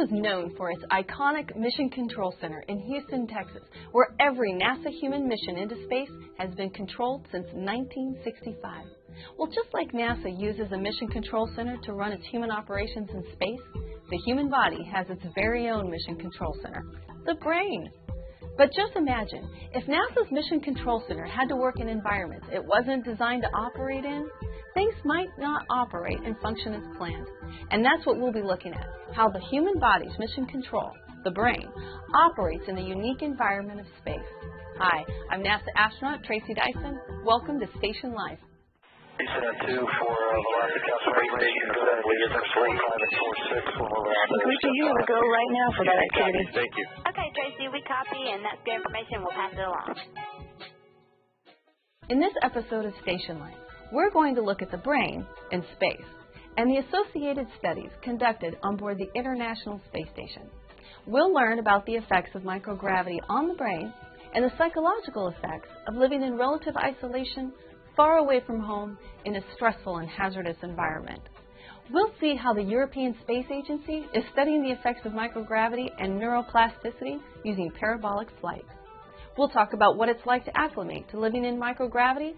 is known for its iconic Mission Control Center in Houston, Texas, where every NASA human mission into space has been controlled since 1965. Well, just like NASA uses a Mission Control Center to run its human operations in space, the human body has its very own Mission Control Center, the brain. But just imagine, if NASA's Mission Control Center had to work in environments it wasn't designed to operate in, things might not operate and function as planned. And that's what we'll be looking at, how the human body's mission control, the brain, operates in the unique environment of space. Hi, I'm NASA astronaut Tracy Dyson. Welcome to StationLIFE. Great to you. We'll go right now for that activity. Thank you. Okay, Tracy, we copy, and that's good information. We'll pass it along. In this episode of StationLIFE, we're going to look at the brain in space and the associated studies conducted on board the International Space Station. We'll learn about the effects of microgravity on the brain and the psychological effects of living in relative isolation far away from home in a stressful and hazardous environment. We'll see how the European Space Agency is studying the effects of microgravity and neuroplasticity using parabolic flight. We'll talk about what it's like to acclimate to living in microgravity.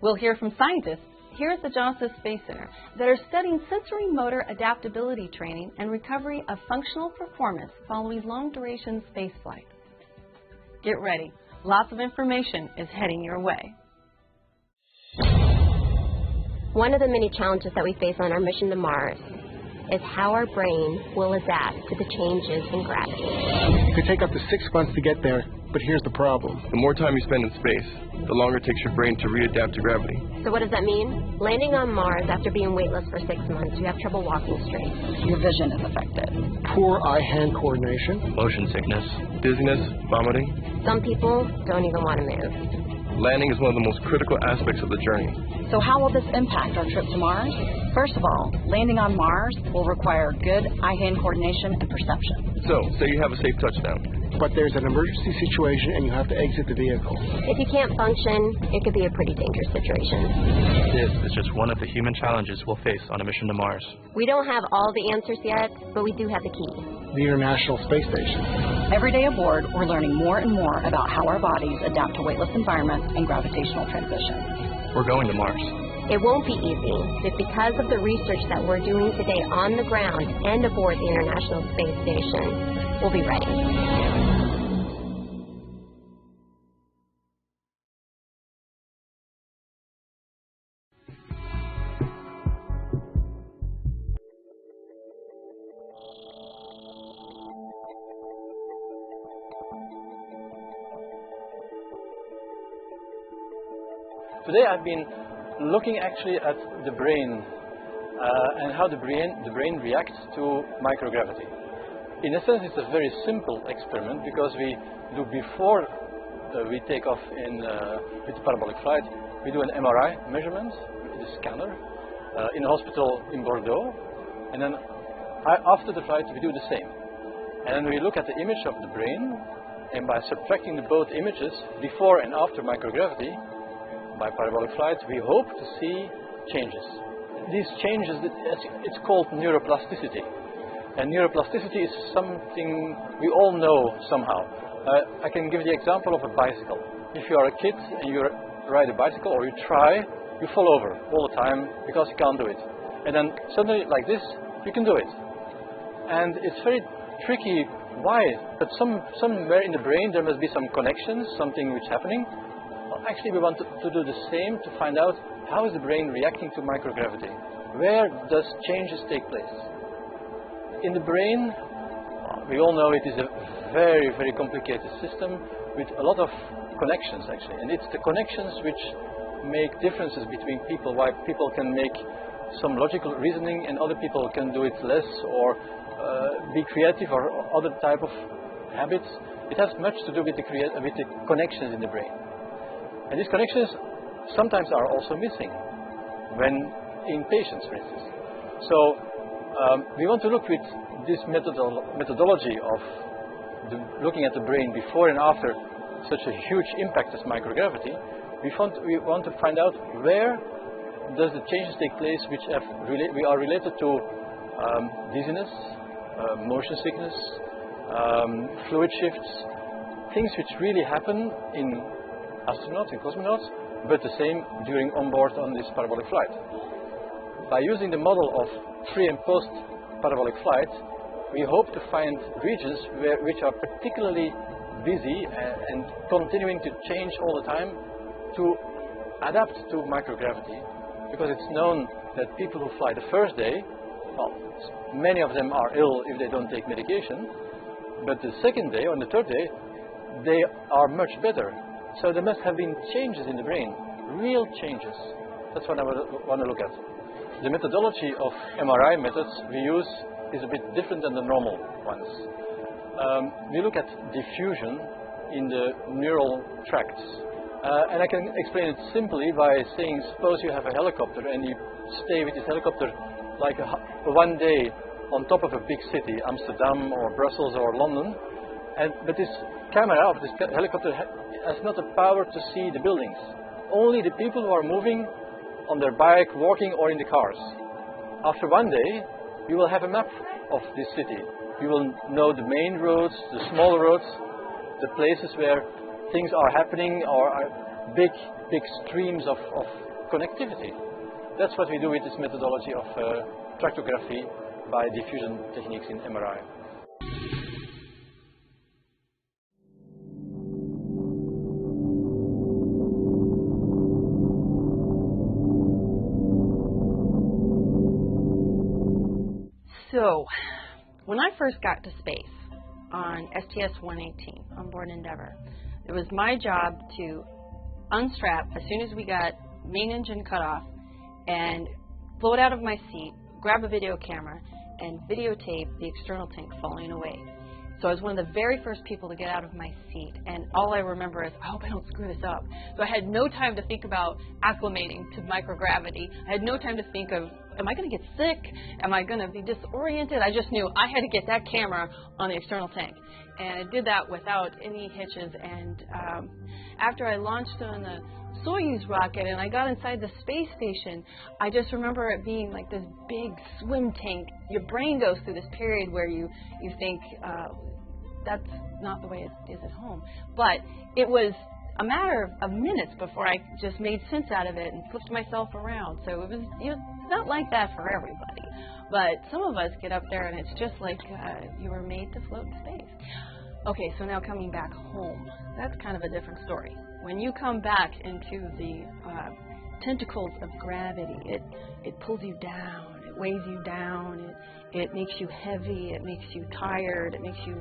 We'll hear from scientists here at the Johnson Space Center that are studying sensory motor adaptability training and recovery of functional performance following long-duration spaceflight. Get ready. Lots of information is heading your way. One of the many challenges that we face on our mission to Mars is how our brain will adapt to the changes in gravity. It could take up to 6 months to get there, but here's the problem. The more time you spend in space, the longer it takes your brain to readapt to gravity. So what does that mean? Landing on Mars after being weightless for 6 months, you have trouble walking straight. Your vision is affected. Poor eye-hand coordination. Motion sickness, dizziness, vomiting. Some people don't even want to move. Landing is one of the most critical aspects of the journey. So how will this impact our trip to Mars? First of all, landing on Mars will require good eye-hand coordination and perception. So, say you have a safe touchdown. But there's an emergency situation and you have to exit the vehicle. If you can't function, it could be a pretty dangerous situation. This is just one of the human challenges we'll face on a mission to Mars. We don't have all the answers yet, but we do have the key. The International Space Station. Every day aboard, we're learning more and more about how our bodies adapt to weightless environments and gravitational transitions. We're going to Mars. It won't be easy, but because of the research that we're doing today on the ground and aboard the International Space Station, we'll be ready. Today I've been looking actually at the brain and how the brain reacts to microgravity. In a sense, it's a very simple experiment because we do before we take off with the parabolic flight, we do an MRI measurement with a scanner in a hospital in Bordeaux, and then after the flight we do the same. And then we look at the image of the brain, and by subtracting the both images before and after microgravity, by parabolic flight, we hope to see changes. These changes, it's called neuroplasticity. And neuroplasticity is something we all know somehow. I can give the example of a bicycle. If you are a kid and you ride a bicycle or you try, you fall over all the time because you can't do it. And then suddenly, like this, you can do it. And it's very tricky. Why? But somewhere in the brain there must be some connections, something which is happening. Actually, we want to do the same to find out how is the brain reacting to microgravity. Where does changes take place? In the brain, we all know it is a very, very complicated system with a lot of connections actually. And it's the connections which make differences between people, why people can make some logical reasoning and other people can do it less, or be creative or other type of habits. It has much to do with the connections in the brain. And these connections sometimes are also missing when in patients, for instance. So we want to look with this methodology of looking at the brain before and after such a huge impact as microgravity. We want to find out where does the changes take place which are related to dizziness, motion sickness, fluid shifts, things which really happen in astronauts and cosmonauts, but the same during onboard on this parabolic flight. By using the model of pre and post parabolic flight, we hope to find regions which are particularly busy and continuing to change all the time to adapt to microgravity, because it's known that people who fly the first day, well, many of them are ill if they don't take medication, but the second day or the third day, they are much better. So there must have been changes in the brain, real changes. That's what I want to look at. The methodology of MRI methods we use is a bit different than the normal ones. We look at diffusion in the neural tracts. And I can explain it simply by saying, suppose you have a helicopter and you stay with this helicopter like one day on top of a big city, Amsterdam or Brussels or London, but this camera of this helicopter has not the power to see the buildings. Only the people who are moving on their bike, walking or in the cars. After one day, you will have a map of this city. You will know the main roads, the small roads, the places where things are happening or are big streams of connectivity. That's what we do with this methodology of tractography by diffusion techniques in MRI. So, when I first got to space on STS-118 on board Endeavour, it was my job to unstrap as soon as we got main engine cut off and float out of my seat, grab a video camera, and videotape the external tank falling away. So I was one of the very first people to get out of my seat, and all I remember is, I hope I don't screw this up. So I had no time to think about acclimating to microgravity. I had no time to think of, am I going to get sick? Am I going to be disoriented? I just knew I had to get that camera on the external tank. And I did that without any hitches. And after I launched on the Soyuz rocket and I got inside the space station, I just remember it being like this big swim tank. Your brain goes through this period where you think, that's not the way it is at home. But it was a matter of minutes before I just made sense out of it and flipped myself around. So it was, not like that for everybody. But some of us get up there and it's just like you were made to float in space. Okay, so now coming back home, that's kind of a different story. When you come back into the tentacles of gravity, it pulls you down, it weighs you down, it makes you heavy, it makes you tired, it makes you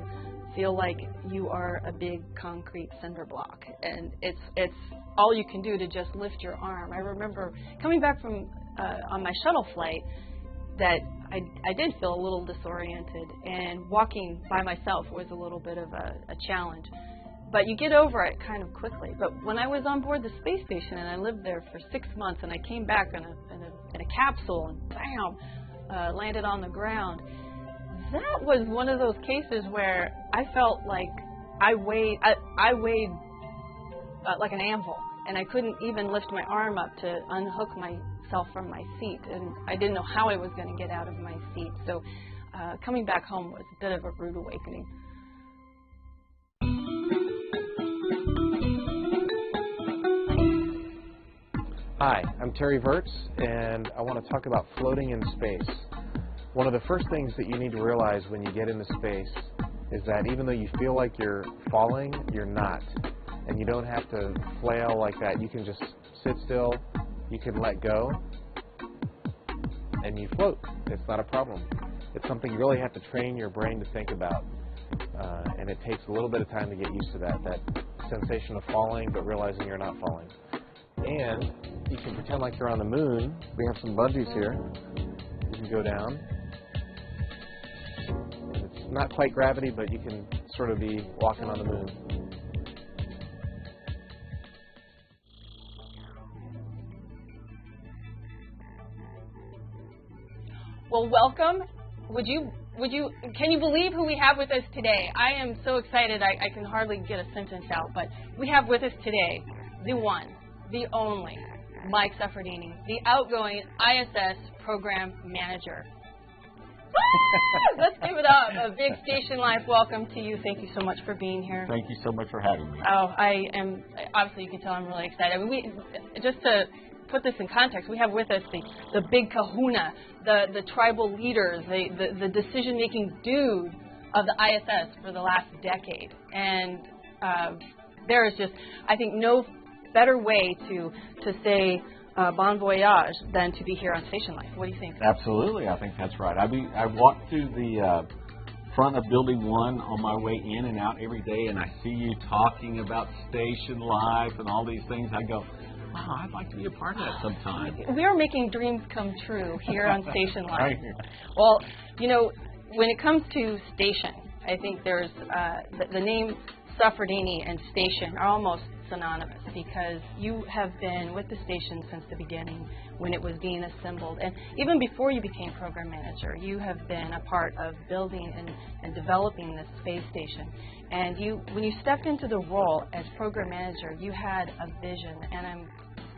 feel like you are a big concrete cinder block, and it's all you can do to just lift your arm. I remember coming back from on my shuttle flight that I did feel a little disoriented, and walking by myself was a little bit of a challenge. But you get over it kind of quickly. But when I was on board the space station and I lived there for 6 months and I came back in a capsule and bam, landed on the ground, that was one of those cases where I felt like I weighed like an anvil, and I couldn't even lift my arm up to unhook myself from my seat, and I didn't know how I was going to get out of my seat. So coming back home was a bit of a rude awakening. Hi, I'm Terry Virts, and I want to talk about floating in space. One of the first things that you need to realize when you get into space is that even though you feel like you're falling, you're not. And you don't have to flail like that. You can just sit still, you can let go, and you float. It's not a problem. It's something you really have to train your brain to think about. And it takes a little bit of time to get used to that sensation of falling, but realizing you're not falling. And you can pretend like you're on the moon. We have some bungees here. You can go down. It's not quite gravity, but you can sort of be walking on the moon. Well, welcome. Can you believe who we have with us today? I am so excited I can hardly get a sentence out, but we have with us today the one, the only, Mike Suffredini, the outgoing ISS Program Manager. Let's give it up. A big StationLIFE welcome to you. Thank you so much for being here. Thank you so much for having me. Oh, I am, obviously you can tell I'm really excited. I mean, just to put this in context, we have with us the big kahuna, the tribal leaders, the decision-making dude of the ISS for the last decade. And there is just, I think, no better way to say bon voyage than to be here on StationLIFE. What do you think? Absolutely, I think that's right. I walk through the front of Building 1 on my way in and out every day, and I see you talking about StationLIFE and all these things. I go, wow, I'd like to be a part of that sometime. We are making dreams come true here on StationLIFE. Right. Well, you know, when it comes to station, I think there's the name Suffredini and station are almost synonymous, because you have been with the station since the beginning when it was being assembled, and even before you became program manager, you have been a part of building and developing this space station. And when you stepped into the role as program manager, you had a vision, and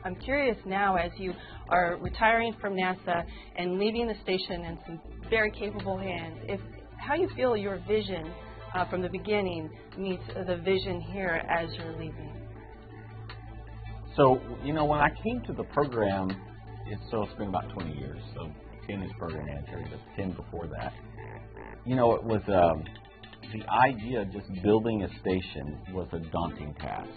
I'm curious now, as you are retiring from NASA and leaving the station in some very capable hands, how you feel your vision from the beginning meets the vision here as you're leaving. So, you know, when I came to the program, it's been about 20 years, so 10 as program manager, just 10 before that. You know, it was the idea of just building a station was a daunting task.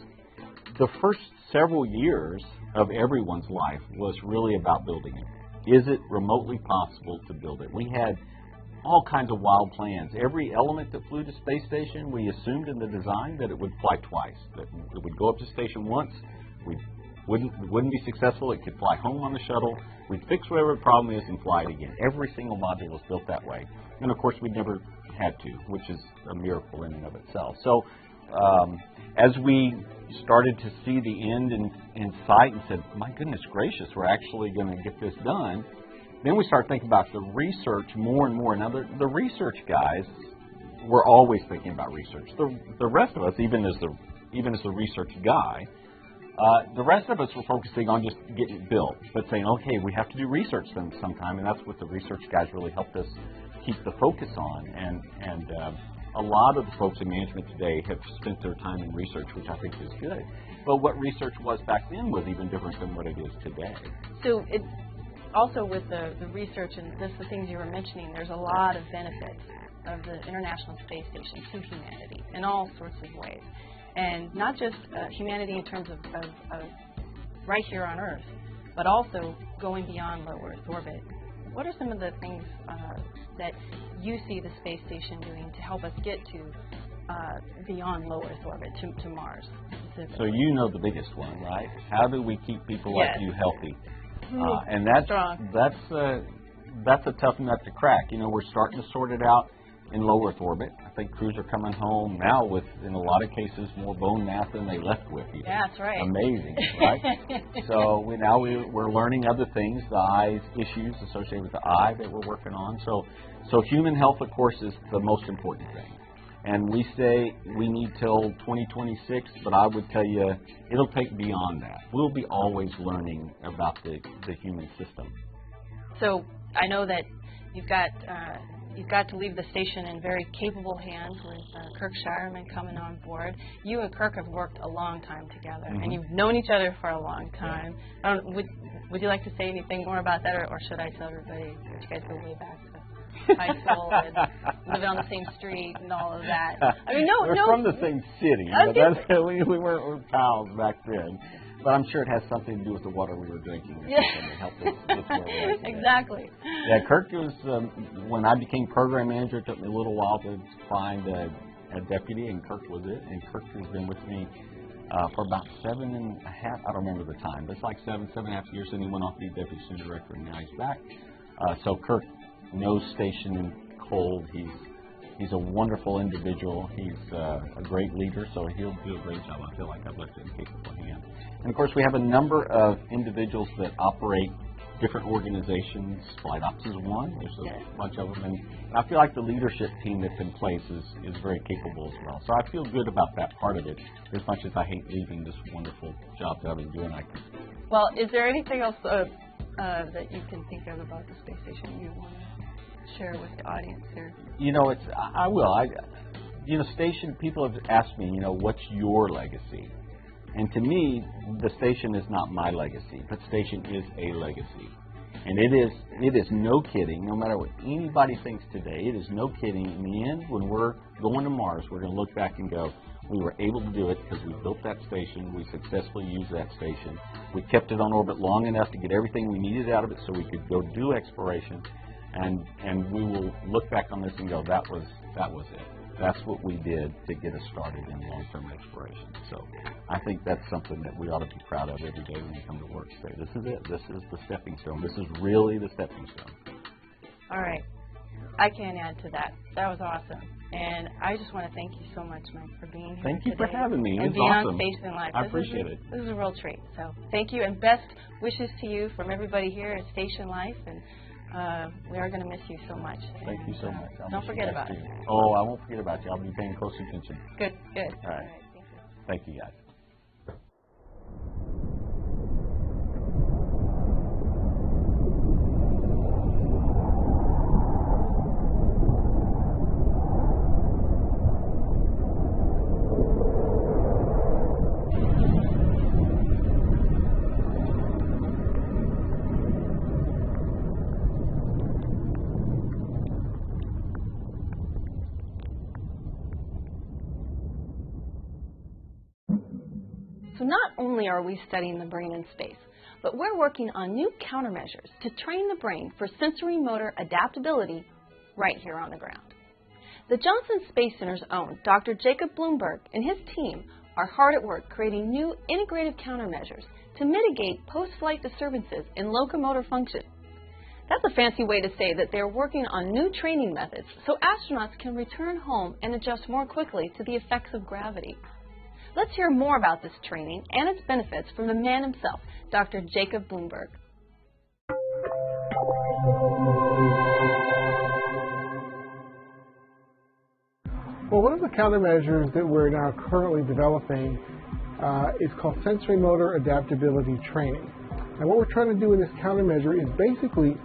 The first several years of everyone's life was really about building it. Is it remotely possible to build it? We had all kinds of wild plans. Every element that flew to space station, we assumed in the design that it would fly twice, that it would go up to station once, we wouldn't be successful, it could fly home on the shuttle, we'd fix whatever the problem is and fly it again. Every single module was built that way. And of course we never had to, which is a miracle in and of itself. So as we started to see the end in sight and said, my goodness gracious, we're actually going to get this done, then we started thinking about the research more and more. Now the research guys were always thinking about research. The rest of us, even as the research guy, the rest of us were focusing on just getting it built, but saying, okay, we have to do research sometime, and that's what the research guys really helped us keep the focus on. And a lot of the folks in management today have spent their time in research, which I think is good. But what research was back then was even different than what it is today. So it's also with the research and the things you were mentioning, there's a lot of benefits of the International Space Station to humanity in all sorts of ways. And not just humanity in terms of right here on Earth, but also going beyond low Earth orbit. What are some of the things that you see the space station doing to help us get to beyond low Earth orbit, to Mars specifically? So you know the biggest one, right? How do we keep people like you healthy? And that's a tough nut to crack. You know, we're starting to sort it out in low Earth orbit. I think crews are coming home now with, in a lot of cases, more bone mass than they left with. You. Yeah, that's right. Amazing, right? So we're learning other things, the eye issues associated with the eye that we're working on. So human health, of course, is the most important thing. And we say we need till 2026, but I would tell you it'll take beyond that. We'll be always learning about the human system. So I know that you've got to leave the station in very capable hands with Kirk Shireman coming on board. You and Kirk have worked a long time together, and you've known each other for a long time. Would you like to say anything more about that, or should I tell everybody that you guys go way back to high school and living on the same street and all of that? I mean, we're from the same city, but we weren't pals back then. But I'm sure it has something to do with the water we were drinking. Yeah. That helped us get where we are today. Exactly. Yeah, Kirk was, when I became program manager, it took me a little while to find a deputy, and Kirk was it. And Kirk has been with me for about 7.5, I don't remember the time, but it's like 7.5 years, and he went off to be deputy senior director, and now he's back. So Kirk knows station cold. He's a wonderful individual. He's a great leader, so he'll do a great job. I feel like I've left it in capable hands. And of course, we have a number of individuals that operate different organizations. Flight Ops is one. There's a bunch of them. And I feel like the leadership team that's in place is very capable as well. So I feel good about that part of it, as much as I hate leaving this wonderful job that I've been doing. Well, is there anything else that you can think of about the space station you want to share with the audience here? You know, I will. You know, station, people have asked me, you know, what's your legacy? And to me, the station is not my legacy, but station is a legacy. And it is no kidding, no matter what anybody thinks today, it is no kidding. In the end, when we're going to Mars, we're going to look back and go, we were able to do it because we built that station, we successfully used that station, we kept it on orbit long enough to get everything we needed out of it so we could go do exploration, and we will look back on this and go, that was it. That's what we did to get us started in long-term exploration. So I think that's something that we ought to be proud of every day when we come to work. Say, this is it. This is the stepping stone. This is really the stepping stone. All right. I can't add to that. That was awesome. And I just want to thank you so much, Mike, for being here Thank you today for having me. It and was being awesome. on StationLIFE. I appreciate it. This is a real treat. So thank you, and best wishes to you from everybody here at StationLIFE. And we are going to miss you so much. Thank you so much. Don't forget about it. Oh, I won't forget about you. I'll be paying close attention. Good, good. All right. Thank you. Thank you, guys. So not only are we studying the brain in space, but we're working on new countermeasures to train the brain for sensory motor adaptability right here on the ground. The Johnson Space Center's own Dr. Jacob Bloomberg and his team are hard at work creating new integrative countermeasures to mitigate post-flight disturbances in locomotor function. That's a fancy way to say that they're working on new training methods so astronauts can return home and adjust more quickly to the effects of gravity. Let's hear more about this training and its benefits from the man himself, Dr. Jacob Bloomberg. Well, one of the countermeasures that we're now currently developing is called sensory motor adaptability training. And what we're trying to do in this countermeasure is basically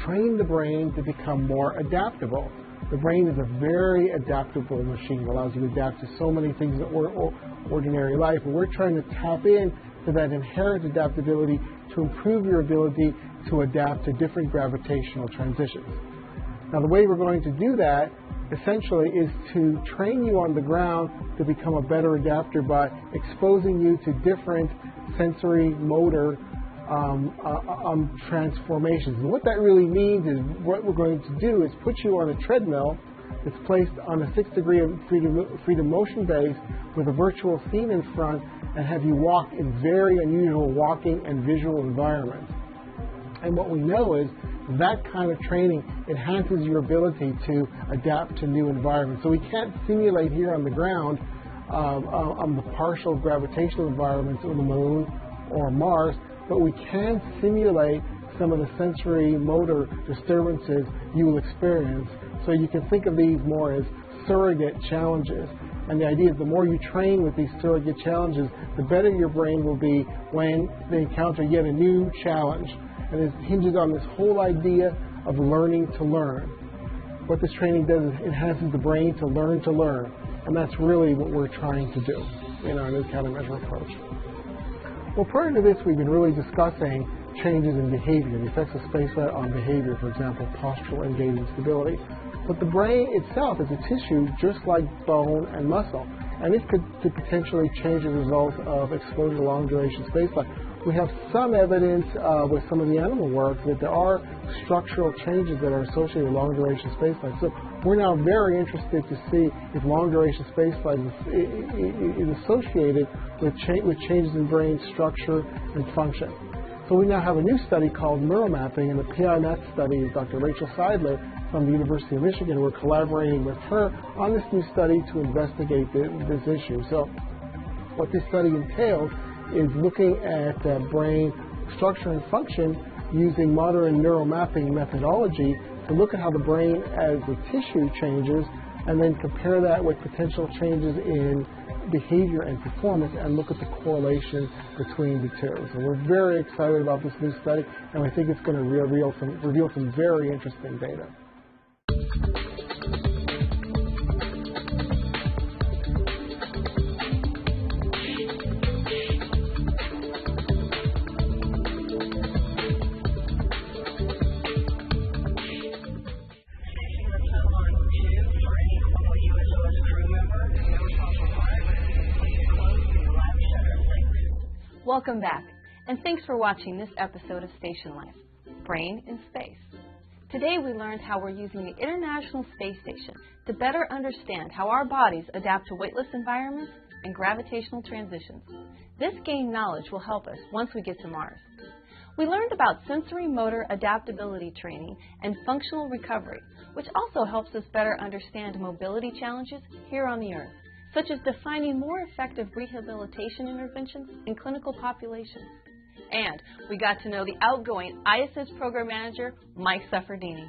train the brain to become more adaptable. The brain is a very adaptable machine. It allows you to adapt to so many things in ordinary life. And we're trying to tap in to that inherent adaptability to improve your ability to adapt to different gravitational transitions. Now, the way we're going to do that essentially is to train you on the ground to become a better adapter by exposing you to different sensory motor transformations. And what that really means is what we're going to do is put you on a treadmill that's placed on a 6 degree of freedom motion base with a virtual scene in front and have you walk in very unusual walking and visual environments. And what we know is that kind of training enhances your ability to adapt to new environments. So we can't simulate here on the ground on the partial gravitational environments on the Moon or Mars, but we can simulate some of the sensory motor disturbances you will experience. So you can think of these more as surrogate challenges. And the idea is the more you train with these surrogate challenges, the better your brain will be when they encounter yet a new challenge. And it hinges on this whole idea of learning to learn. What this training does is enhances the brain to learn to learn. And that's really what we're trying to do in our new countermeasure approach. Well, prior to this, we've been really discussing changes in behavior, the effects of spaceflight on behavior, for example, postural and gait instability. But the brain itself is a tissue just like bone and muscle, and it could potentially change as a result of exposure to long-duration spaceflight. We have some evidence with some of the animal work that there are structural changes that are associated with long-duration spaceflight. So we're now very interested to see if long-duration spaceflight is associated with changes in brain structure and function. So we now have a new study called neuromapping, and the PI in that study is Dr. Rachel Seidler from the University of Michigan. We're collaborating with her on this new study to investigate this issue. So what this study entails is looking at brain structure and function using modern neuromapping methodology to look at how the brain as a tissue changes and then compare that with potential changes in behavior and performance and look at the correlation between the two. So we're very excited about this new study, and I think it's going to reveal some very interesting data. Welcome back, and thanks for watching this episode of Station Life, Brain in Space. Today we learned how we're using the International Space Station to better understand how our bodies adapt to weightless environments and gravitational transitions. This gained knowledge will help us once we get to Mars. We learned about sensory motor adaptability training and functional recovery, which also helps us better understand mobility challenges here on the Earth, such as defining more effective rehabilitation interventions in clinical populations. And we got to know the outgoing ISS program manager, Mike Suffredini.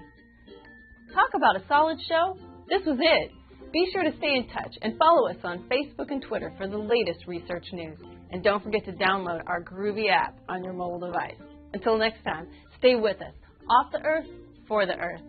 Talk about a solid show? This was it. Be sure to stay in touch and follow us on Facebook and Twitter for the latest research news. And don't forget to download our groovy app on your mobile device. Until next time, stay with us. Off the Earth, for the Earth.